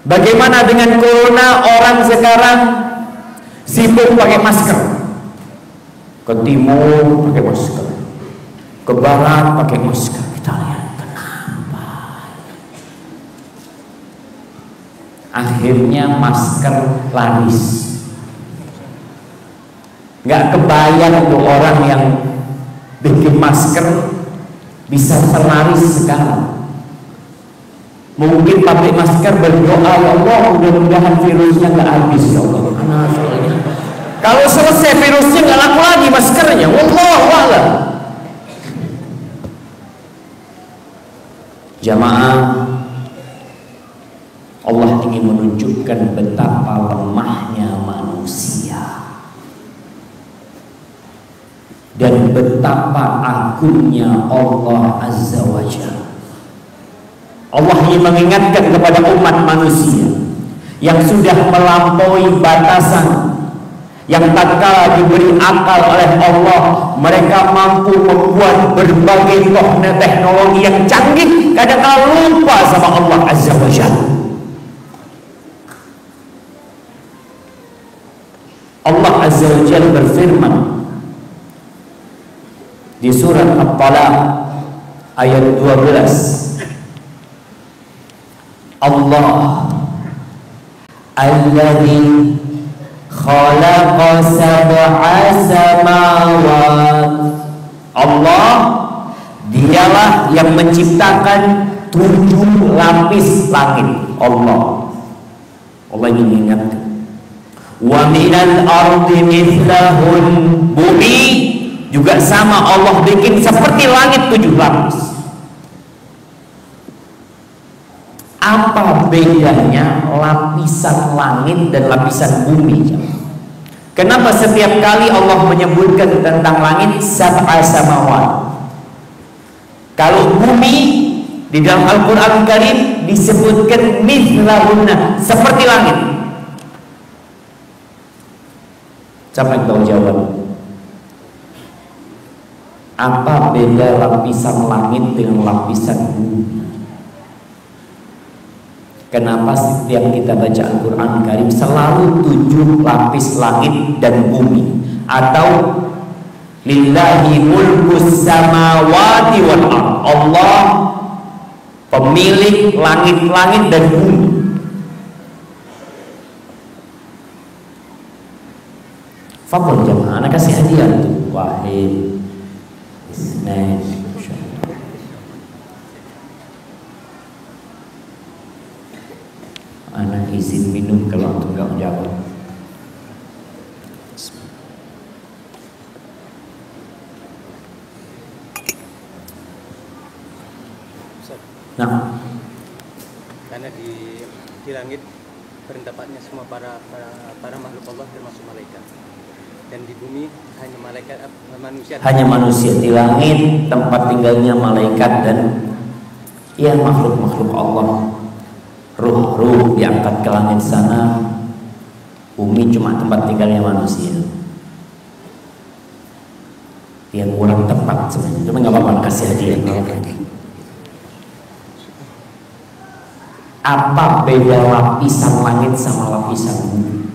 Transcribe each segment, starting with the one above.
Bagaimana dengan corona? Orang sekarang sibuk pakai masker. Ke timur pakai masker, ke barat pakai masker. Kita lihat kenapa? Akhirnya masker laris. Nggak kebayang tuh orang yang bikin masker bisa terlaris sekarang. Mungkin pabrik masker berdoa, ya Allah mudah-mudahan virusnya nggak habis ya Allah. Kalau selesai virusnya nggak laku lagi maskernya. Wallahu a'lam. Jamaah, Allah ingin menunjukkan betapa lemahnya manusia dan betapa agungnya Allah Azza wa Jalla. Allah ingin mengingatkan kepada umat manusia yang sudah melampaui batasan, yang tatkala diberi akal oleh Allah, mereka mampu membuat berbagai teknologi yang canggih, kadang-kadang lupa sama Allah Azza wa Jalla. Allah Azza wa Jalla berfirman di surat At-Talaq ayat 12. Allah alladzi khalaqa sab'a samawat. Allah dialah yang menciptakan 7 lapis langit. Allah ingin mengingatkan. Wa minal ardi mithlahun, bumi juga sama Allah bikin seperti langit 7 lapis. Apa bedanya lapisan langit dan lapisan bumi? Kenapa setiap kali Allah menyebutkan tentang langit sab'a samawat? Kalau bumi di dalam Al-Quran Karim disebutkan mithlahunna, seperti langit. Siapa yang tahu jawab? Apa beda lapisan langit dengan lapisan bumi? Kenapa setiap kita baca Al-Quran Karim selalu 7 lapis langit dan bumi? Atau lillahi mulkus samawati wal ardh, Allah pemilik langit-langit dan bumi. Fadhol jamaah, anak kasih hadiah tuh. Wahid, Isnain. Anak izin minum kalau untuk nggak menjawab. Nah, karena di langit bertempatnya semua para makhluk Allah termasuk malaikat, dan di bumi hanya malaikat, manusia. Hanya manusia. Di langit tempat tinggalnya malaikat dan ya makhluk-makhluk Allah. Ruh-ruh diangkat ke langit sana. Bumi cuma tempat tinggalnya manusia. Yang kurang tepat sebenarnya, cuma nggak apa-apa, kasih hadiah. Apa beda lapisan langit sama lapisan bumi?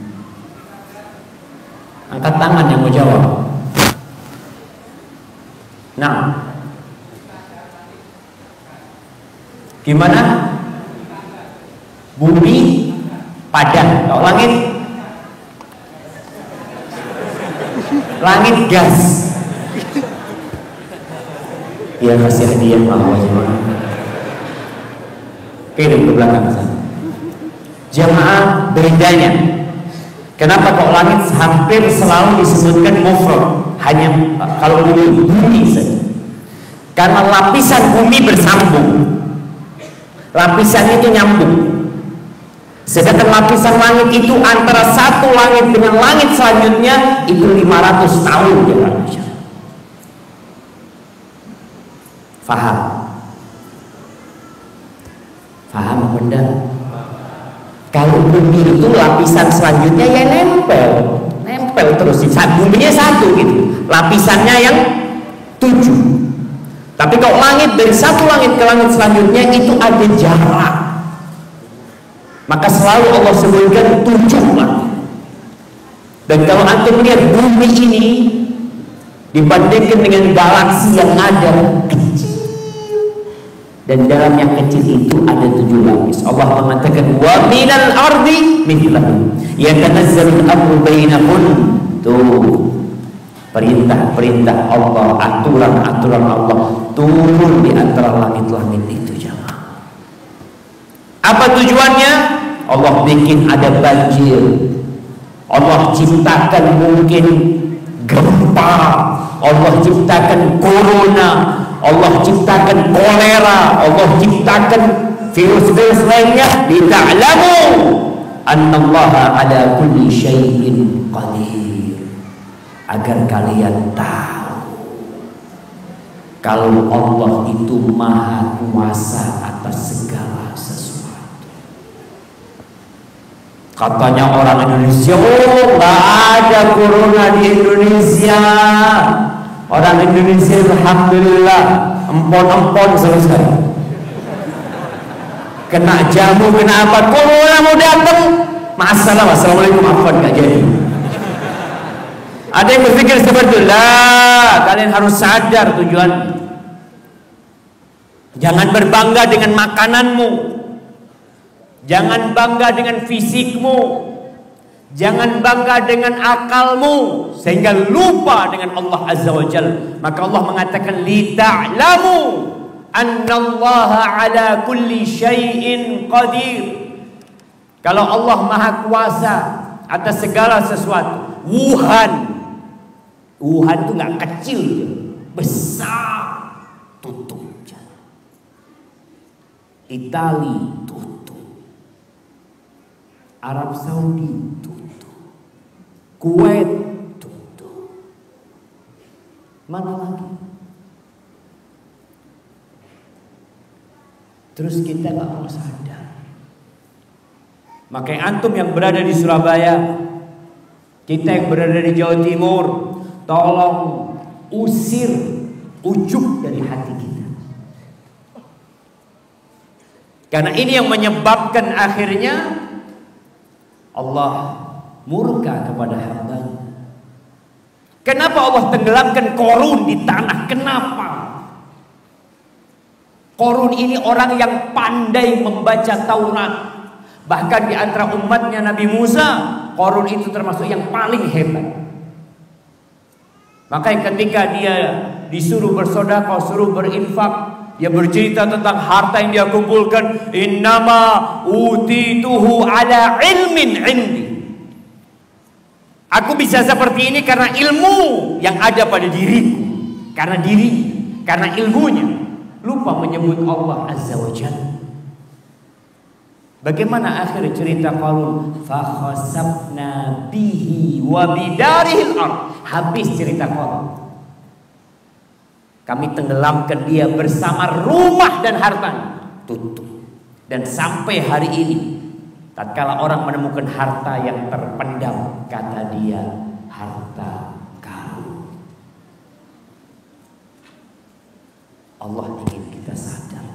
Angkat tangan yang mau jawab. Nah, gimana? Bumi padat, kalau langit gas. Ya kasih hadiah mau jemaah. Kirim ke belakang sana. Jemaah, bedanya. Kenapa kok langit hampir selalu disebutkan mufrad? Hanya kalau bumi saja. Karena lapisan bumi bersambung. Lapisannya itu nyambung. Sedangkan lapisan langit itu antara satu langit dengan langit selanjutnya itu 500 tahun jaraknya. Faham? Faham apa enggak? Kalau bumi itu lapisan selanjutnya ya nempel terus. Buminya satu gitu, lapisannya yang 7. Tapi kalau langit dari satu langit ke langit selanjutnya itu ada jarak. Maka selalu Allah sebutkan 7 langit. Dan kalau antum lihat bumi ini dibandingkan dengan galaksi yang ada, kecil. Dan dalam yang kecil itu ada 7 lapis. Allah mengatakan wa minal ardi mithlahu yatanazzalul amru bainahun. Tuh, perintah-perintah Allah, aturan-aturan Allah turun di antara langit-langit itu, jemaah. Apa tujuannya? Allah bikin ada banjir, Allah ciptakan mungkin gempa, Allah ciptakan corona, Allah ciptakan kolera, Allah ciptakan virus-virus lainnya. Lita'lamu annallaha ala kulli syai'in qadir, agar kalian tahu kalau Allah itu maha kuasa atas segala sesuatu. Katanya orang Indonesia, oh nggak ada corona di Indonesia. Orang Indonesia alhamdulillah empon-empon selesai. Kena jamu, kena apa, corona mau datang, masalah, assalamualaikum, afwan, gak jadi. Ada yang berpikir seperti itu. Lah, kalian harus sadar tujuan. Jangan berbangga dengan makananmu, jangan bangga dengan fisikmu, jangan bangga dengan akalmu sehingga lupa dengan Allah Azza wa Jalla. Maka Allah mengatakan lita'lamu annallaha ala kulli syai'in qadir. Kalau Allah maha kuasa atas segala sesuatu. Wuhan itu nggak kecil, besar, tutup. Itali tutup, Arab Saudi tutup, Kuwait tutup, mana lagi? Terus kita nggak mau sadar. Makanya antum yang berada di Surabaya, kita yang berada di Jawa Timur, tolong usir ujub dari hati kita. Karena ini yang menyebabkan akhirnya Allah murka kepada hambanya. Kenapa Allah tenggelamkan Qarun di tanah? Kenapa? Qarun ini orang yang pandai membaca Taurat. Bahkan di antara umatnya Nabi Musa, Qarun itu termasuk yang paling hebat. Makanya ketika dia disuruh bersedekah, suruh berinfak, dia bercerita tentang harta yang dia kumpulkan. Innama utituhu ala ilmin indi. Aku bisa seperti ini karena ilmu yang ada pada diriku, karena dirinya, karena ilmunya. Lupa menyebut Allah Azza wa Jalla. Bagaimana akhir cerita Qarun? Fa khasafna bihi wa bidarihil ard. Habis cerita Qarun. Kami tenggelamkan dia bersama rumah dan hartanya. Tutup. Dan sampai hari ini, tatkala orang menemukan harta yang terpendam, kata dia harta karun. Allah ingin kita sadar.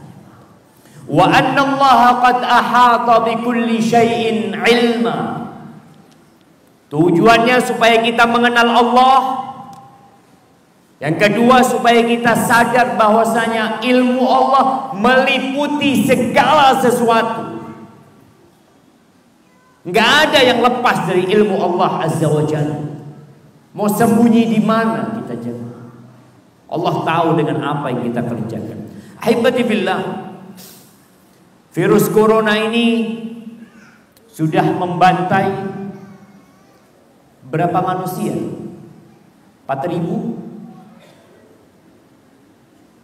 Wa anna Allah qad ahata bi kulli syai'in ilma. Tujuannya supaya kita mengenal Allah. Yang kedua, supaya kita sadar bahwasanya ilmu Allah meliputi segala sesuatu. Nggak ada yang lepas dari ilmu Allah Azza wa Jalla. Mau sembunyi di mana kita jemaah? Allah tahu dengan apa yang kita kerjakan. Ahibati billah, virus corona ini sudah membantai berapa manusia? 4.000?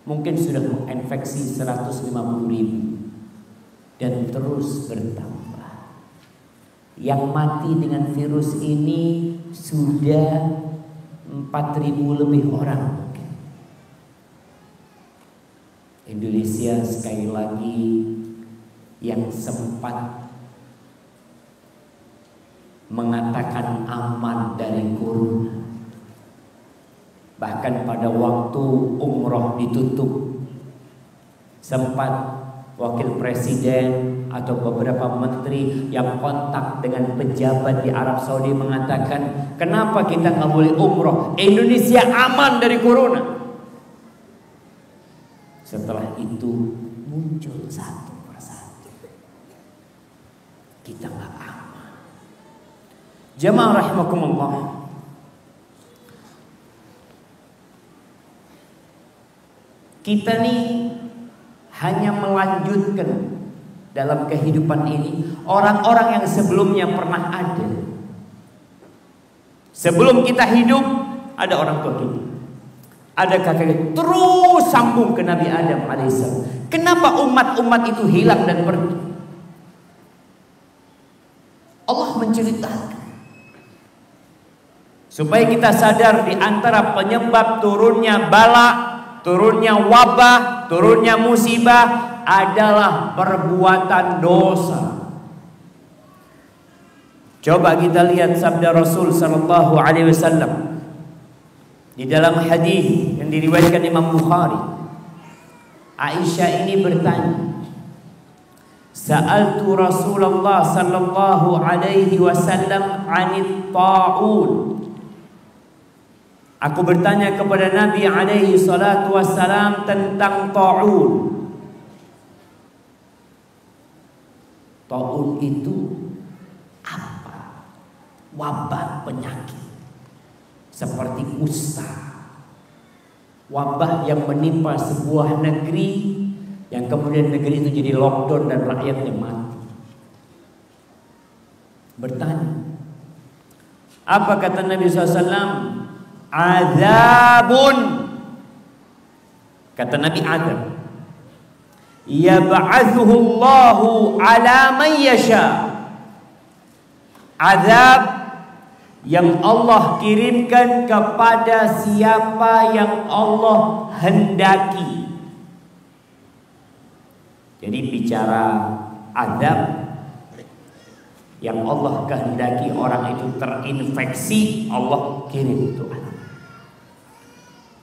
Mungkin sudah menginfeksi 150.000 dan terus bertambah. Yang mati dengan virus ini sudah 4.000 lebih orang. Indonesia sekali lagi yang sempat mengatakan aman dari corona. Bahkan pada waktu umroh ditutup, sempat wakil presiden atau beberapa menteri yang kontak dengan pejabat di Arab Saudi mengatakan, kenapa kita nggak boleh umroh? Indonesia aman dari corona. Setelah itu muncul satu persatu, kita nggak aman. Jamaah rahimakumullah, kita nih hanya melanjutkan dalam kehidupan ini orang-orang yang sebelumnya pernah ada. Sebelum kita hidup ada orang tua kita, ada kakek, terus sambung ke Nabi Adam alaihissalam. Kenapa umat-umat itu hilang dan pergi? Allah menceritakan supaya kita sadar di antara penyebab turunnya bala, turunnya wabah, turunnya musibah adalah perbuatan dosa. Coba kita lihat sabda Rasul sallallahu alaihi wasallam di dalam hadis yang diriwayatkan Imam Bukhari. Aisyah ini bertanya, sa'altu Rasulullah sallallahu alaihi wasallam 'anit ta'un. Aku bertanya kepada Nabi alaihi salatu wassalam tentang ta'un. Ta'un itu apa? Wabah penyakit seperti kusta, wabah yang menimpa sebuah negeri, yang kemudian negeri itu jadi lockdown dan rakyatnya mati. Bertanya, apa kata Nabi SAW? Azabun. Kata Nabi, azab yab'athuhu Allahu ala man yasha. Azab yang Allah kirimkan kepada siapa yang Allah hendaki. Jadi bicara azab yang Allah kehendaki orang itu terinfeksi, Allah kirim itu azab.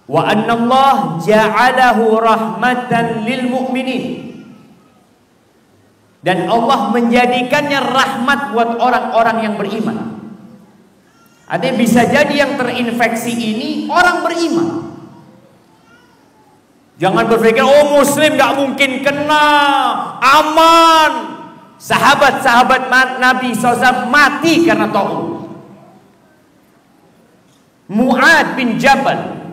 Wa anna Allah ja'alahu rahmatan lil mu'minin. Dan Allah menjadikannya rahmat buat orang-orang yang beriman. Artinya bisa jadi yang terinfeksi ini orang beriman. Jangan berpikir, oh muslim gak mungkin kena, aman. Sahabat-sahabat Nabi SAW mati karena ta'un. Mu'ad bin Jabal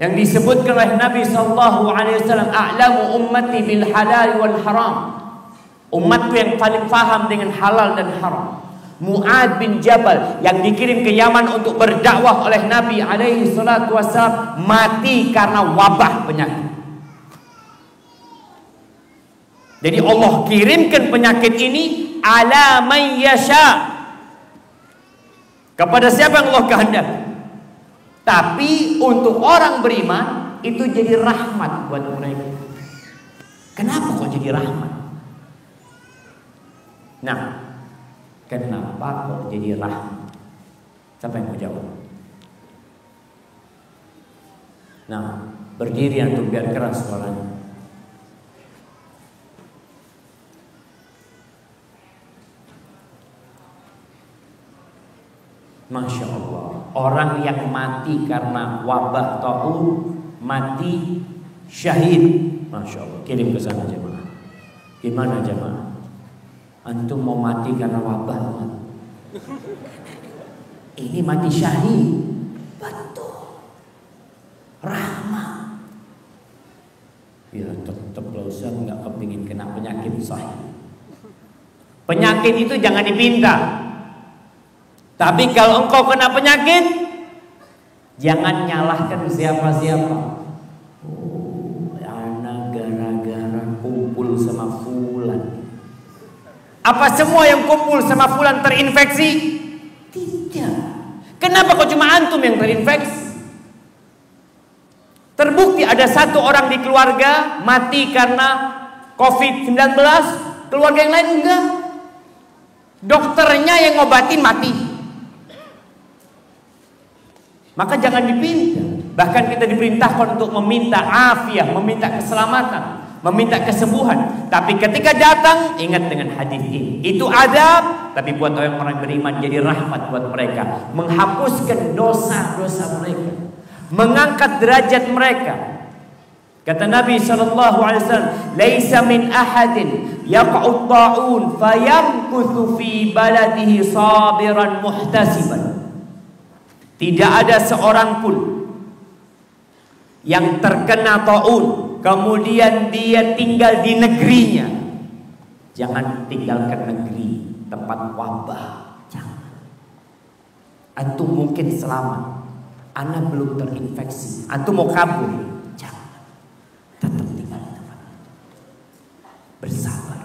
yang disebutkan oleh Nabi SAW, a'lamu ummati bil halal wal haram. Umatku yang paling faham dengan halal dan haram. Mu'ad bin Jabal yang dikirim ke Yaman untuk berdakwah oleh Nabi alaihi salatu wassalam mati karena wabah penyakit. Jadi Allah kirimkan penyakit ini ala man yasha, kepada siapa yang Allah kehendaki. Tapi untuk orang beriman itu jadi rahmat buat mereka. Kenapa kok jadi rahmat? Nah, kenapa kok jadi rahmat? Siapa yang mau jawab? Nah, berdiri untuk biar keras suaranya. Masya Allah, orang yang mati karena wabah ta'un mati syahid. Masya Allah, kirim ke sana jemaah. Gimana jemaah? Antum mau mati karena wabah? Ini mati syahid. Betul. Rahmat. Ya tetap Ustaz nggak kepingin kena penyakit sahih. Penyakit itu jangan dipinta. Tapi kalau engkau kena penyakit, jangan nyalahkan siapa-siapa. Oh, anak gara-gara kumpul sama fulan. Apa semua yang kumpul sama fulan terinfeksi? Tidak. Kenapa kok cuma antum yang terinfeksi? Terbukti ada satu orang di keluarga mati karena COVID-19, keluarga yang lain enggak. Dokternya yang ngobatin mati. Maka jangan dipinta. Bahkan kita diperintahkan untuk meminta afiah, meminta keselamatan, meminta kesembuhan. Tapi ketika datang, ingat dengan hadis ini. Itu adab, tapi buat orang-orang beriman jadi rahmat buat mereka, menghapuskan dosa-dosa mereka, mengangkat derajat mereka. Kata Nabi SAW, "Laisa min ahadin yaqa'u ta'un fayamkuthu fi baladihi sabiran muhtasiban." Tidak ada seorang pun yang terkena ta'un kemudian dia tinggal di negerinya. Jangan tinggalkan negeri tempat wabah, jangan. Antum mungkin selamat, anak belum terinfeksi, antum mau kabur, jangan. Tetap tinggal di tempat itu. Bersabar.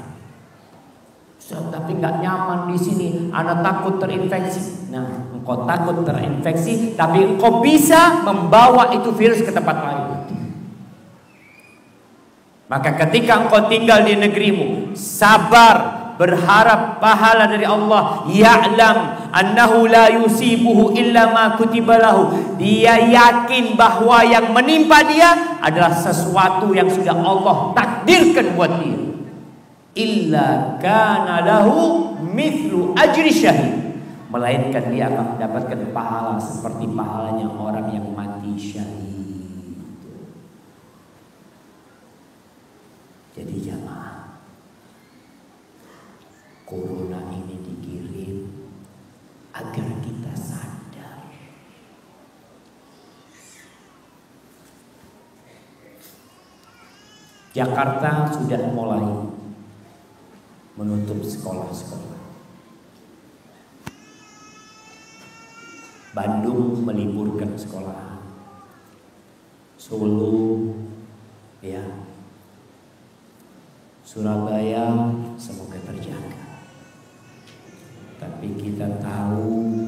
Tapi nggak nyaman di sini, anak takut terinfeksi. Nah, engkau takut terinfeksi, tapi engkau bisa membawa itu virus ke tempat lain. Maka ketika engkau tinggal di negerimu, sabar, berharap pahala dari Allah. Ya'lam annahu la yusibuhu illa ma kutiba lahu. Dia yakin bahwa yang menimpa dia adalah sesuatu yang sudah Allah takdirkan buat dia. Illa kana lahu mithlu ajri syahid. Melainkan dia akan mendapatkan pahala seperti pahalanya orang yang mati syahid. Jadi jamaah, corona ini dikirim agar kita sadar. Jakarta sudah mulai menutup sekolah-sekolah. Bandung meliburkan sekolah. Solo, ya, Surabaya semoga terjaga. Tapi kita tahu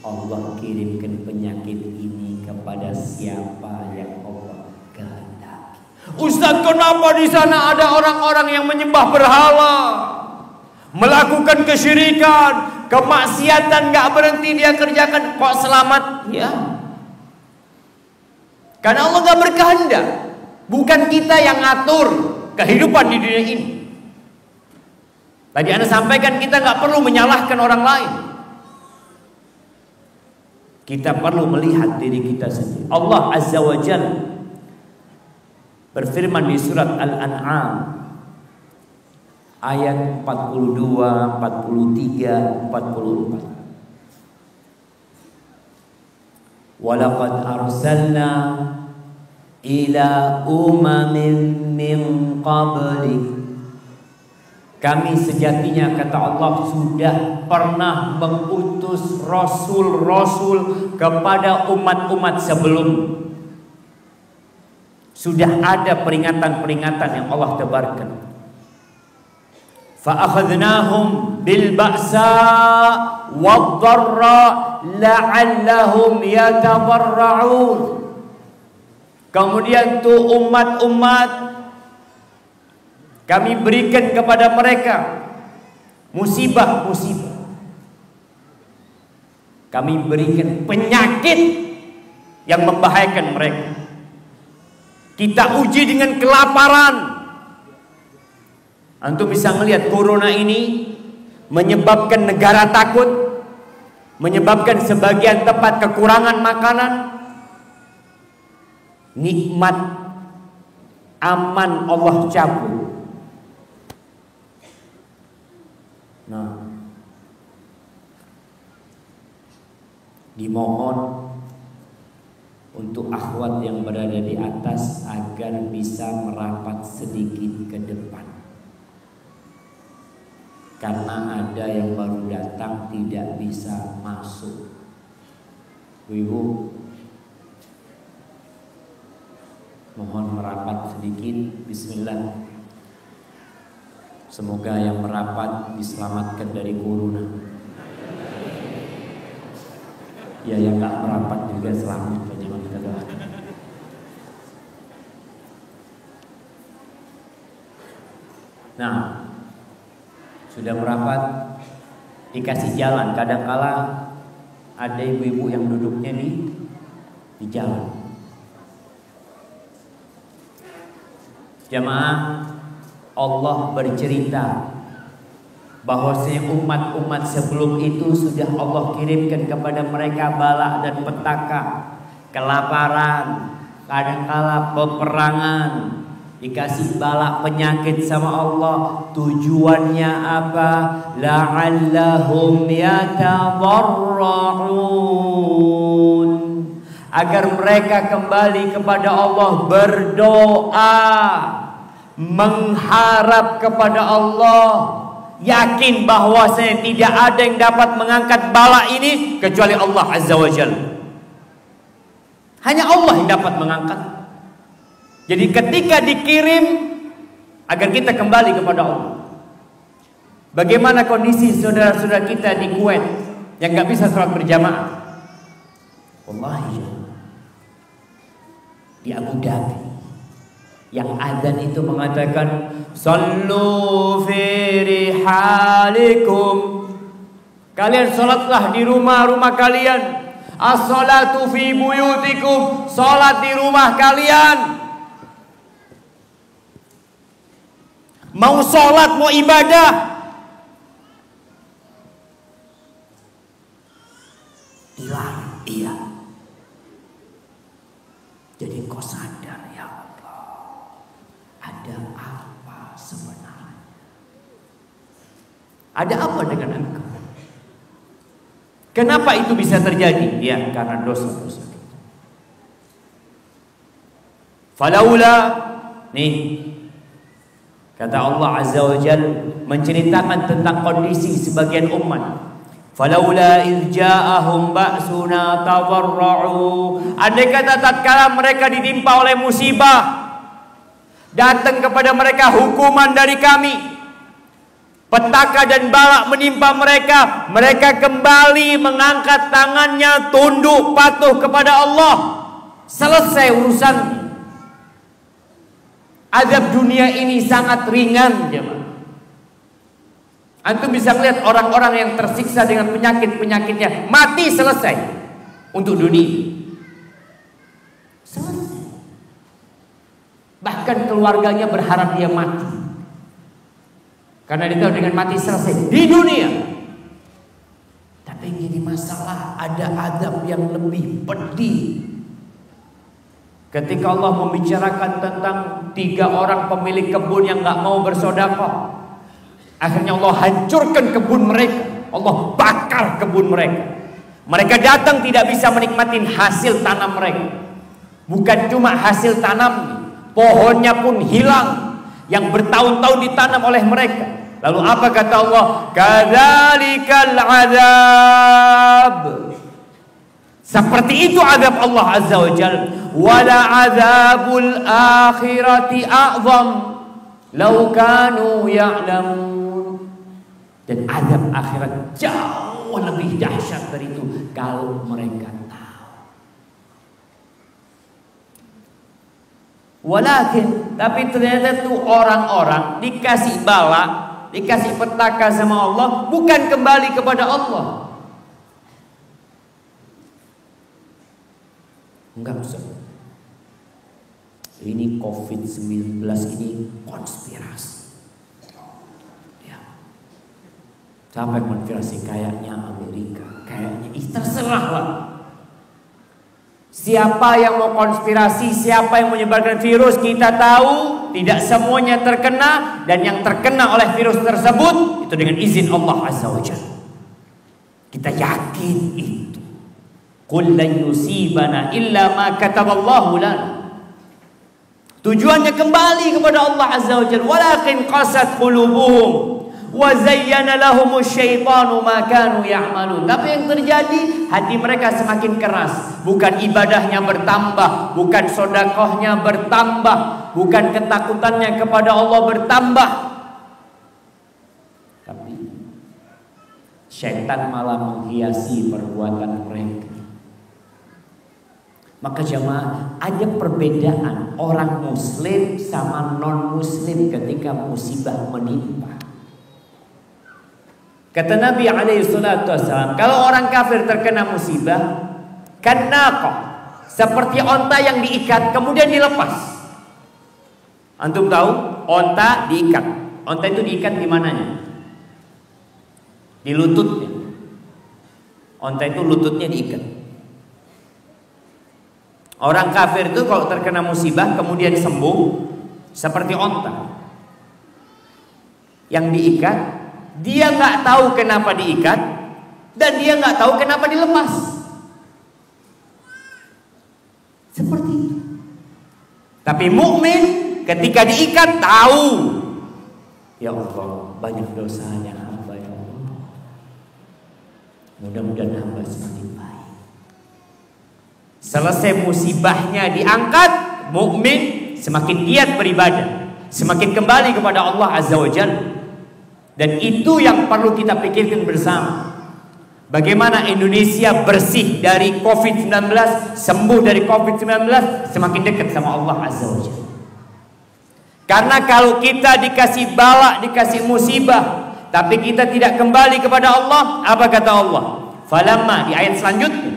Allah kirimkan penyakit ini kepada siapa yang Allah kehendaki. Ustaz, kenapa di sana ada orang-orang yang menyembah berhala, melakukan kesyirikan, kemaksiatan, gak berhenti dia kerjakan, kok selamat? Ya, karena Allah gak berkehendak. Bukan kita yang ngatur kehidupan di dunia ini. Tadi Anda sampaikan kita gak perlu menyalahkan orang lain. Kita perlu melihat diri kita sendiri. Allah Azza wa Jalla berfirman di surat Al-An'am ayat 42, 43, 44. Walaqad arsalna ila umamin min qablik. Kami sejatinya, kata Allah, sudah pernah mengutus rasul-rasul kepada umat-umat sebelum. Sudah ada peringatan-peringatan yang Allah tebarkan. Fa'akhadnahum bil ba'sa wad-dharra la'allahum yatadarra'un. Kemudian tuh umat-umat kami berikan kepada mereka musibah-musibah. Kami berikan penyakit yang membahayakan mereka. Kita uji dengan kelaparan. Antum bisa melihat corona ini menyebabkan negara takut, menyebabkan sebagian tempat kekurangan makanan. Nikmat aman Allah cabut. Nah, dimohon untuk akhwat yang berada di atas agar bisa merapat sedikit ke depan, karena ada yang baru datang tidak bisa masuk. Ibu, mohon merapat sedikit. Bismillah. Semoga yang merapat diselamatkan dari corona. Ya, yang gak merapat juga selamat. Jangan kita doakan. Nah, sudah merapat, dikasih jalan. Kadangkala ada ibu-ibu yang duduknya di di jalan. Jamaah, Allah bercerita bahwasanya umat-umat sebelum itu sudah Allah kirimkan kepada mereka bala dan petaka, kelaparan, kadangkala peperangan, dikasih bala penyakit sama Allah. Tujuannya apa? La'allahum yatadarra'un, agar mereka kembali kepada Allah, berdoa, mengharap kepada Allah, yakin bahwasanya tidak ada yang dapat mengangkat bala ini kecuali Allah Azza wa Jalla. Hanya Allah yang dapat mengangkat. Jadi ketika dikirim, agar kita kembali kepada Allah. Bagaimana kondisi saudara-saudara kita di Kuwait yang gak bisa sholat berjamaah? Wallahi, di Abu Dhabi yang adzan itu mengatakan sallu fi rihalikum, kalian sholatlah di rumah-rumah kalian. As-salatu fi buyutikum, sholat di rumah kalian. Mau sholat, mau ibadah, dilarang. Iya. Jadi kau sadar, ya Allah, ada apa sebenarnya? Ada apa dengan engkau? Kenapa itu bisa terjadi? Ya, karena dosa-dosa kita. Falaula, nih, kata Allah Azza wa Jalla menceritakan tentang kondisi sebagian umat. Falaula idh ja'ahum ba'suna tadarra'u, andai kata tatkala mereka ditimpa oleh musibah, datang kepada mereka hukuman dari kami, petaka dan bala menimpa mereka, mereka kembali mengangkat tangannya, tunduk patuh kepada Allah, selesai urusan. Azab dunia ini sangat ringan, jemaah. Antum bisa melihat orang-orang yang tersiksa dengan penyakit-penyakitnya, mati selesai untuk dunia. Selesai. Bahkan keluarganya berharap dia mati, karena dia tahu dengan mati selesai di dunia. Tapi yang jadi masalah, ada azab yang lebih pedih. Ketika Allah membicarakan tentang 3 orang pemilik kebun yang gak mau bersedekah, akhirnya Allah hancurkan kebun mereka, Allah bakar kebun mereka. Mereka datang tidak bisa menikmati hasil tanam mereka. Bukan cuma hasil tanam, pohonnya pun hilang yang bertahun-tahun ditanam oleh mereka. Lalu apa kata Allah? Kadzalikal azab. Seperti itu azab Allah Azza wa Jalla. Wala azabul akhirati a'zam law kanu ya'lamun. Dan azab akhirat jauh lebih dahsyat dari itu kalau mereka tahu. Walakin, tapi ternyata tuh orang-orang dikasih bala, dikasih petaka sama Allah, bukan kembali kepada Allah. Enggak usah. Ini COVID-19 ini konspirasi. Ya. Sampai konspirasi kayaknya Amerika, kayaknya terserah lah. Siapa yang mau konspirasi, siapa yang menyebarkan virus, kita tahu tidak semuanya terkena, dan yang terkena oleh virus tersebut itu dengan izin Allah Azza wa Jalla. Kita yakin itu. Qul lan yusibana illa ma kataballahu lana. Tujuannya kembali kepada Allah Azza wa Jalla. Walakin qasat qulubuhum wa zayyana lahumus syaitanu ma kanu ya'malun. Tapi yang terjadi, hati mereka semakin keras. Bukan ibadahnya bertambah, bukan sedekahnya bertambah, bukan ketakutannya kepada Allah bertambah, tapi syaitan malah menghiasi perbuatan mereka. Maka jemaah, ada perbedaan orang muslim sama non muslim ketika musibah menimpa. Kata Nabi alaihi salatu wasallam, kalau orang kafir terkena musibah, kannaqah, Seperti onta yang diikat kemudian dilepas. Antum tahu onta diikat. Onta itu diikat di mananya? Di lututnya. Onta itu lututnya diikat. Orang kafir itu kalau terkena musibah kemudian sembuh seperti onta yang diikat, dia nggak tahu kenapa diikat dan dia nggak tahu kenapa dilepas. Seperti itu. Tapi mukmin ketika diikat tahu, ya Allah, banyak dosanya hamba ya Allah. Mudah-mudahan hamba semakin baik. Selesai musibahnya diangkat, mukmin semakin giat beribadah, semakin kembali kepada Allah Azza wa Jalla. Dan itu yang perlu kita pikirkan bersama. Bagaimana Indonesia bersih dari COVID-19, sembuh dari COVID-19, semakin dekat sama Allah Azza wa Jalla. Karena kalau kita dikasih bala, dikasih musibah, tapi kita tidak kembali kepada Allah, apa kata Allah? Falamma, di ayat selanjutnya.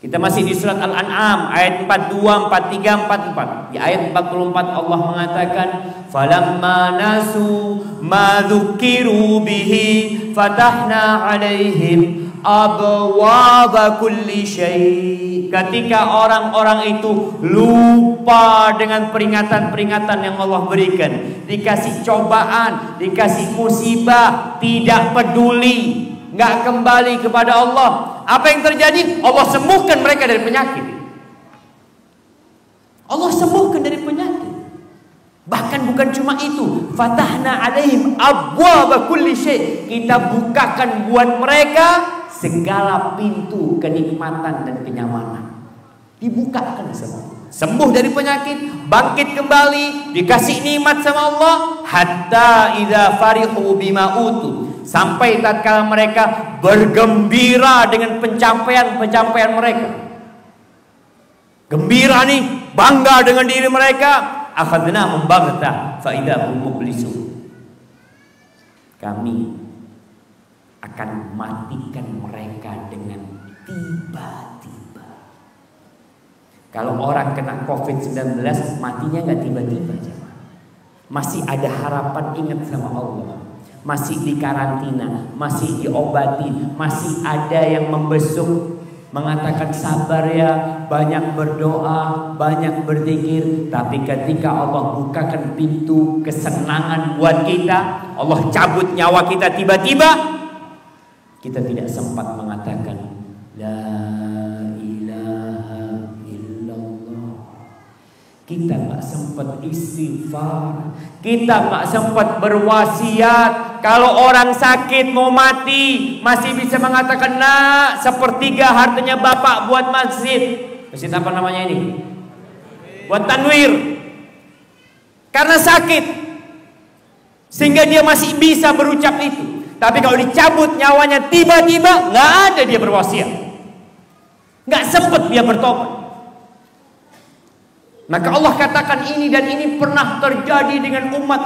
Kita masih di surat Al-An'am ayat 42, 43, 44. Di ayat 44 Allah mengatakan, "Falamma nasu ma dzukiru bihi fatahna 'alaihim abwaaba kulli syai'." Ketika orang-orang itu lupa dengan peringatan-peringatan yang Allah berikan, dikasih cobaan, dikasih musibah, tidak peduli, nggak kembali kepada Allah, apa yang terjadi? Allah sembuhkan mereka dari penyakit. Allah sembuhkan dari penyakit. Bahkan bukan cuma itu, fatahna alaihim abwaaba kulli syai'. Kita bukakan buat mereka segala pintu kenikmatan dan kenyamanan. Dibukakan semua. Sembuh dari penyakit, bangkit kembali, dikasih nikmat sama Allah, hatta idza farihu bima utu. Sampai tatkala mereka bergembira dengan pencapaian-pencapaian mereka. Gembira nih, bangga dengan diri mereka, akhadnahum baghtah fa idza hum mublisun. Kami akan matikan mereka dengan tiba-tiba. Kalau orang kena COVID-19 matinya nggak tiba-tiba, masih ada harapan, ingat sama Allah. Masih di karantina, masih diobati, masih ada yang membesuk, mengatakan sabar ya, banyak berdoa, banyak berzikir. Tapi ketika Allah bukakan pintu kesenangan buat kita, Allah cabut nyawa kita tiba-tiba, kita tidak sempat mengatakan la ilaha illallah. Kita nggak sempat istighfar, kita nggak sempat berwasiat. Kalau orang sakit mau mati, masih bisa mengatakan, nak, sepertiga hartanya bapak buat masjid. Masjid apa namanya ini? Buat tanwir. Karena sakit, sehingga dia masih bisa berucap itu. Tapi kalau dicabut nyawanya tiba-tiba, nggak ada dia berwasiat, nggak sempat dia bertobat. Maka Allah katakan ini dan ini pernah terjadi dengan umat